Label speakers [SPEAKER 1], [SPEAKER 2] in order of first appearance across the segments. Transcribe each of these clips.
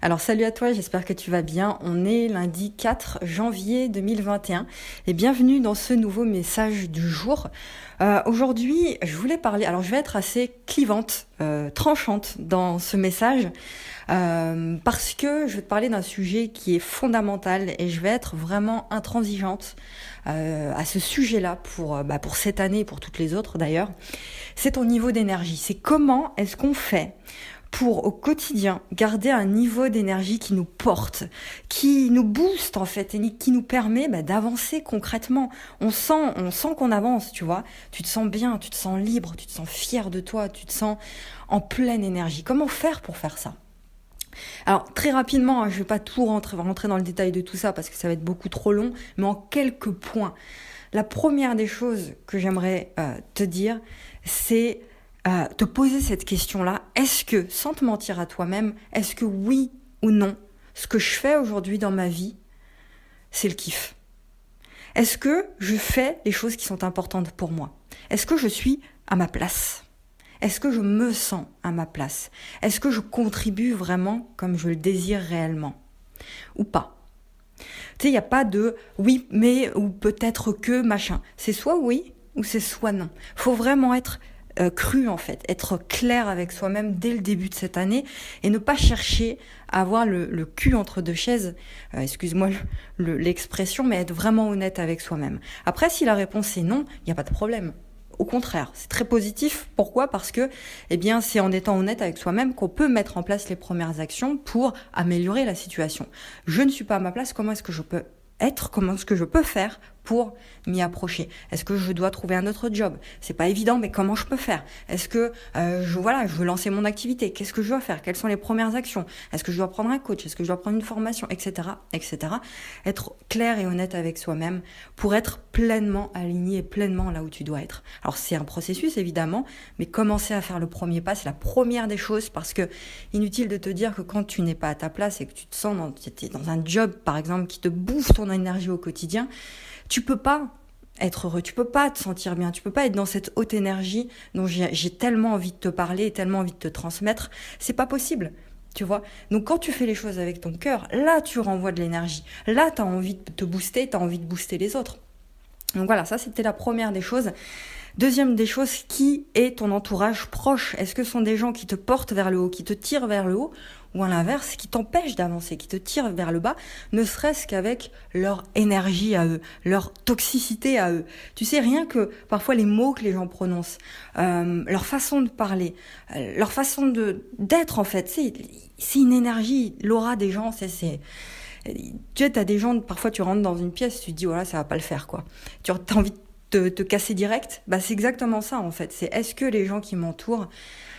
[SPEAKER 1] Alors salut à toi, j'espère que tu vas bien. On est lundi 4 janvier 2021 et bienvenue dans ce nouveau message du jour. Aujourd'hui, je voulais parler, alors je vais être assez clivante, tranchante dans ce message parce que je vais te parler d'un sujet qui est fondamental et je vais être vraiment intransigeante à ce sujet-là pour cette année et pour toutes les autres d'ailleurs. C'est ton niveau d'énergie, c'est comment est-ce qu'on fait pour au quotidien garder un niveau d'énergie qui nous porte, qui nous booste en fait et qui nous permet d'avancer concrètement. On sent qu'on avance, tu vois. Tu te sens bien, tu te sens libre, tu te sens fier de toi, tu te sens en pleine énergie. Comment faire pour faire ça ? Alors très rapidement, je vais pas tout rentrer dans le détail de tout ça parce que ça va être beaucoup trop long, mais en quelques points. La première des choses que j'aimerais te dire, c'est te poser cette question-là. Est-ce que, sans te mentir à toi-même, est-ce que oui ou non, ce que je fais aujourd'hui dans ma vie, c'est le kiff ? Est-ce que je fais les choses qui sont importantes pour moi ? Est-ce que je suis à ma place ? Est-ce que je me sens à ma place ? Est-ce que je contribue vraiment comme je le désire réellement ? Ou pas ? Tu sais, il n'y a pas de oui, mais ou peut-être que machin. C'est soit oui ou c'est soit non. Il faut vraiment être cru en fait, être clair avec soi-même dès le début de cette année et ne pas chercher à avoir le cul entre deux chaises, excuse-moi l'expression, mais être vraiment honnête avec soi-même. Après, si la réponse est non, il n'y a pas de problème. Au contraire, c'est très positif. Pourquoi ? Parce que, c'est en étant honnête avec soi-même qu'on peut mettre en place les premières actions pour améliorer la situation. Je ne suis pas à ma place, comment est-ce que je peux être, comment est-ce que je peux faire pour m'y approcher ? Est-ce que je dois trouver un autre job ? C'est pas évident, mais comment je peux faire ? Est-ce que je veux lancer mon activité ? Qu'est-ce que je dois faire ? Quelles sont les premières actions ? Est-ce que je dois prendre un coach ? Est-ce que je dois prendre une formation ? Etc. Être clair et honnête avec soi-même pour être pleinement aligné et pleinement là où tu dois être. Alors c'est un processus évidemment, mais commencer à faire le premier pas, c'est la première des choses parce que inutile de te dire que quand tu n'es pas à ta place et que tu te sens dans un job par exemple qui te bouffe ton énergie au quotidien, tu peux pas être heureux, tu peux pas te sentir bien, tu peux pas être dans cette haute énergie dont j'ai tellement envie de te parler et tellement envie de te transmettre, c'est pas possible. Tu vois ? Donc quand tu fais les choses avec ton cœur, là tu renvoies de l'énergie. Là tu as envie de te booster, tu as envie de booster les autres. Donc voilà, ça c'était la première des choses. Deuxième des choses, qui est ton entourage proche ? Est-ce que ce sont des gens qui te portent vers le haut, qui te tirent vers le haut, ou à l'inverse, qui t'empêchent d'avancer, qui te tirent vers le bas, ne serait-ce qu'avec leur énergie à eux, leur toxicité à eux. Tu sais, rien que parfois les mots que les gens prononcent, leur façon de parler, leur façon d'être en fait, c'est une énergie, l'aura des gens, tu sais, t'as des gens, parfois tu rentres dans une pièce, tu te dis, voilà, ça va pas le faire, quoi. Tu as envie de te casser direct, c'est exactement ça en fait. C'est est-ce que les gens qui m'entourent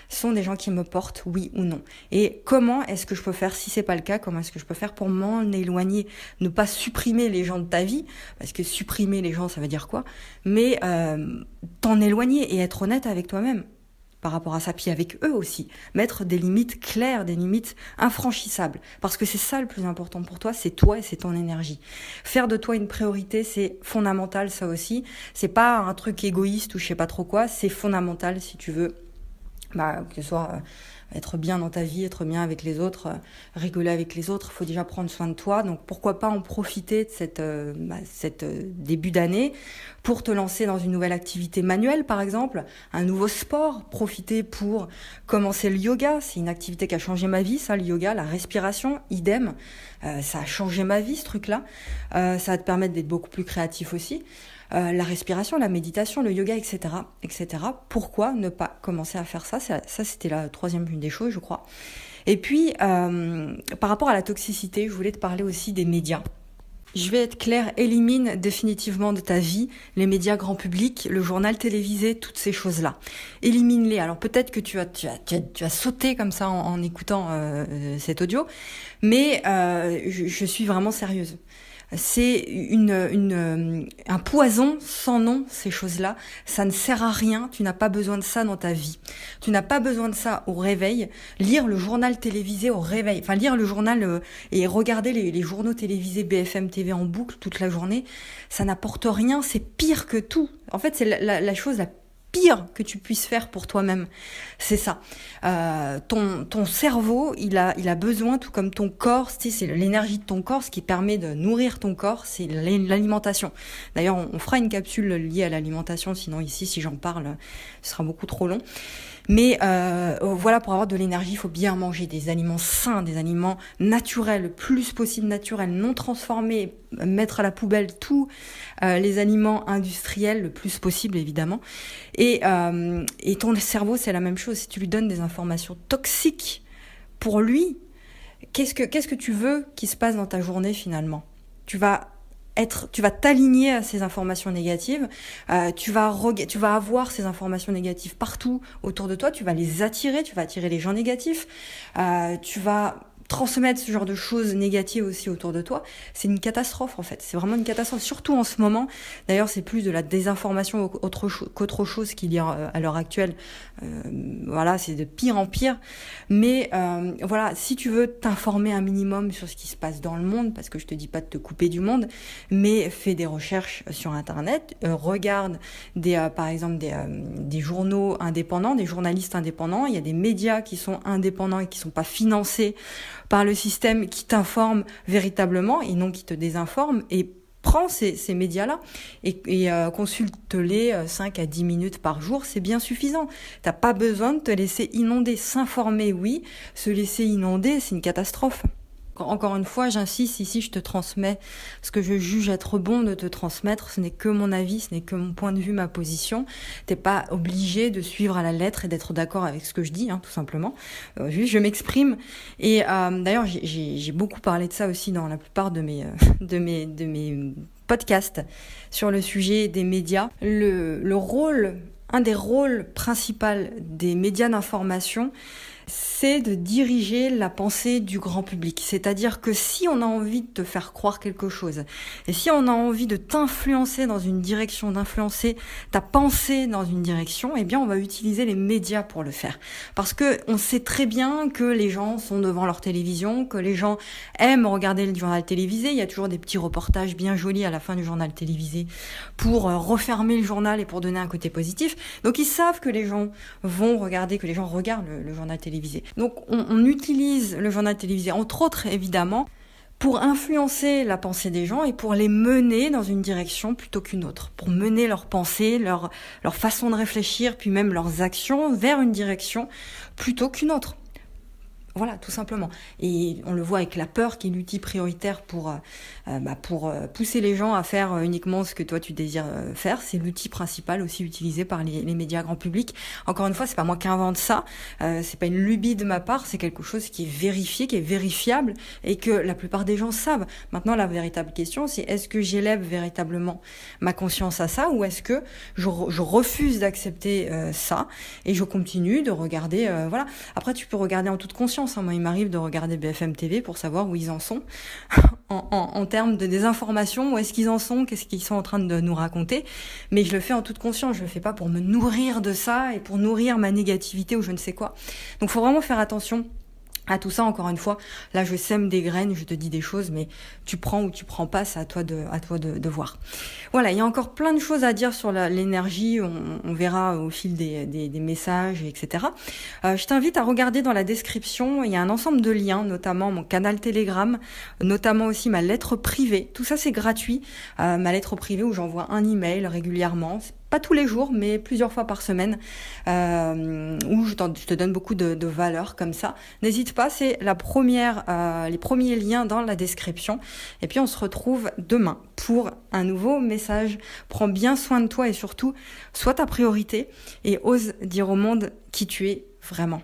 [SPEAKER 1] sont des gens qui me portent, oui ou non ? Et comment est-ce que je peux faire, si c'est pas le cas, comment est-ce que je peux faire pour m'en éloigner ? Ne pas supprimer les gens de ta vie, parce que supprimer les gens, ça veut dire quoi ? Mais t'en éloigner et être honnête avec toi-même par rapport à ça, puis avec eux aussi. Mettre des limites claires, des limites infranchissables. Parce que c'est ça le plus important pour toi, c'est toi et c'est ton énergie. Faire de toi une priorité, c'est fondamental ça aussi. C'est pas un truc égoïste ou je sais pas trop quoi, c'est fondamental si tu veux que ce soit être bien dans ta vie, être bien avec les autres, rigoler avec les autres, il faut déjà prendre soin de toi. Donc pourquoi pas en profiter de cette début d'année pour te lancer dans une nouvelle activité manuelle par exemple, un nouveau sport, profiter pour commencer le yoga, c'est une activité qui a changé ma vie, ça, le yoga, la respiration, idem, ça a changé ma vie ce truc-là, ça va te permettre d'être beaucoup plus créatif aussi. La respiration, la méditation, le yoga, etc., etc. Pourquoi ne pas commencer à faire ça ? Ça, c'était la troisième des choses, je crois. Et puis, par rapport à la toxicité, je voulais te parler aussi des médias. Je vais être claire, élimine définitivement de ta vie les médias grand public, le journal télévisé, toutes ces choses-là. Élimine-les. Alors peut-être que tu as sauté comme ça en écoutant cet audio, mais je suis vraiment sérieuse. C'est un poison sans nom, ces choses-là. Ça ne sert à rien. Tu n'as pas besoin de ça dans ta vie. Tu n'as pas besoin de ça au réveil. Lire le journal télévisé au réveil. Enfin, lire le journal et regarder les journaux télévisés BFM TV en boucle toute la journée, ça n'apporte rien. C'est pire que tout. En fait, c'est la chose la pire que tu puisses faire pour toi-même. C'est ça. Ton cerveau, il a besoin, tout comme ton corps, tu sais, c'est l'énergie de ton corps, ce qui permet de nourrir ton corps, c'est l'alimentation. D'ailleurs, on fera une capsule liée à l'alimentation, sinon ici, si j'en parle, ce sera beaucoup trop long. Mais voilà, pour avoir de l'énergie, il faut bien manger des aliments sains, des aliments naturels, le plus possible naturels, non transformés, mettre à la poubelle tous les aliments industriels le plus possible, évidemment. Et ton cerveau, c'est la même chose. Si tu lui donnes des informations toxiques pour lui, qu'est-ce que tu veux qu'il se passe dans ta journée finalement ? Tu vas t'aligner à ces informations négatives, tu vas avoir ces informations négatives partout autour de toi, tu vas les attirer, tu vas attirer les gens négatifs, tu vas transmettre ce genre de choses négatives aussi autour de toi. C'est une catastrophe en fait, c'est vraiment une catastrophe, surtout en ce moment. D'ailleurs, c'est plus de la désinformation qu'autre chose qu'il y a à l'heure actuelle. Voilà, c'est de pire en pire. Mais voilà, si tu veux t'informer un minimum sur ce qui se passe dans le monde, parce que je te dis pas de te couper du monde, mais fais des recherches sur Internet, regarde par exemple des journaux indépendants, des journalistes indépendants. Il y a des médias qui sont indépendants et qui sont pas financés par le système, qui t'informe véritablement et non qui te désinforme, et prends ces médias-là et consulte-les 5 à 10 minutes par jour, c'est bien suffisant. T'as pas besoin de te laisser inonder. S'informer, oui, se laisser inonder, c'est une catastrophe. Encore une fois, j'insiste, ici je te transmets ce que je juge être bon de te transmettre. Ce n'est que mon avis, ce n'est que mon point de vue, ma position. T'es pas obligé de suivre à la lettre et d'être d'accord avec ce que je dis, tout simplement. Juste, je m'exprime. Et d'ailleurs, j'ai beaucoup parlé de ça aussi dans la plupart de mes podcasts sur le sujet des médias. Un des rôles principaux des médias d'information, c'est de diriger la pensée du grand public. C'est-à-dire que si on a envie de te faire croire quelque chose, et si on a envie de t'influencer dans une direction, d'influencer ta pensée dans une direction, eh bien on va utiliser les médias pour le faire. Parce que on sait très bien que les gens sont devant leur télévision, que les gens aiment regarder le journal télévisé. Il y a toujours des petits reportages bien jolis à la fin du journal télévisé pour refermer le journal et pour donner un côté positif. Donc ils savent que les gens vont regarder, que les gens regardent le journal télévisé. Donc on utilise le journal télévisé, entre autres évidemment, pour influencer la pensée des gens et pour les mener dans une direction plutôt qu'une autre, pour mener leur pensée, leur façon de réfléchir, puis même leurs actions vers une direction plutôt qu'une autre. Voilà, tout simplement. Et on le voit avec la peur qui est l'outil prioritaire pour pousser les gens à faire uniquement ce que toi tu désires faire. C'est l'outil principal aussi utilisé par les médias grand public. Encore une fois, c'est pas moi qui invente ça. C'est pas une lubie de ma part. C'est quelque chose qui est vérifié, qui est vérifiable et que la plupart des gens savent. Maintenant, la véritable question, c'est est-ce que j'élève véritablement ma conscience à ça ou est-ce que je refuse d'accepter ça et je continue de regarder. Voilà. Après, tu peux regarder en toute conscience. Moi, il m'arrive de regarder BFM TV pour savoir où ils en sont en termes de désinformation, où est-ce qu'ils en sont, qu'est-ce qu'ils sont en train de nous raconter. Mais je le fais en toute conscience, je le fais pas pour me nourrir de ça et pour nourrir ma négativité ou je ne sais quoi. Donc, faut vraiment faire attention à tout ça. Encore une fois, là je sème des graines, je te dis des choses, mais tu prends ou tu prends pas, c'est à toi de voir. Voilà, il y a encore plein de choses à dire sur l'énergie, on verra au fil des messages, etc. Je t'invite à regarder dans la description, il y a un ensemble de liens, notamment mon canal Telegram, notamment aussi ma lettre privée. Tout ça c'est gratuit, ma lettre privée où j'envoie un email régulièrement. Pas tous les jours, mais plusieurs fois par semaine, où je te donne beaucoup de valeurs comme ça. N'hésite pas, c'est les premiers liens dans la description. Et puis on se retrouve demain pour un nouveau message. Prends bien soin de toi et surtout, sois ta priorité et ose dire au monde qui tu es vraiment.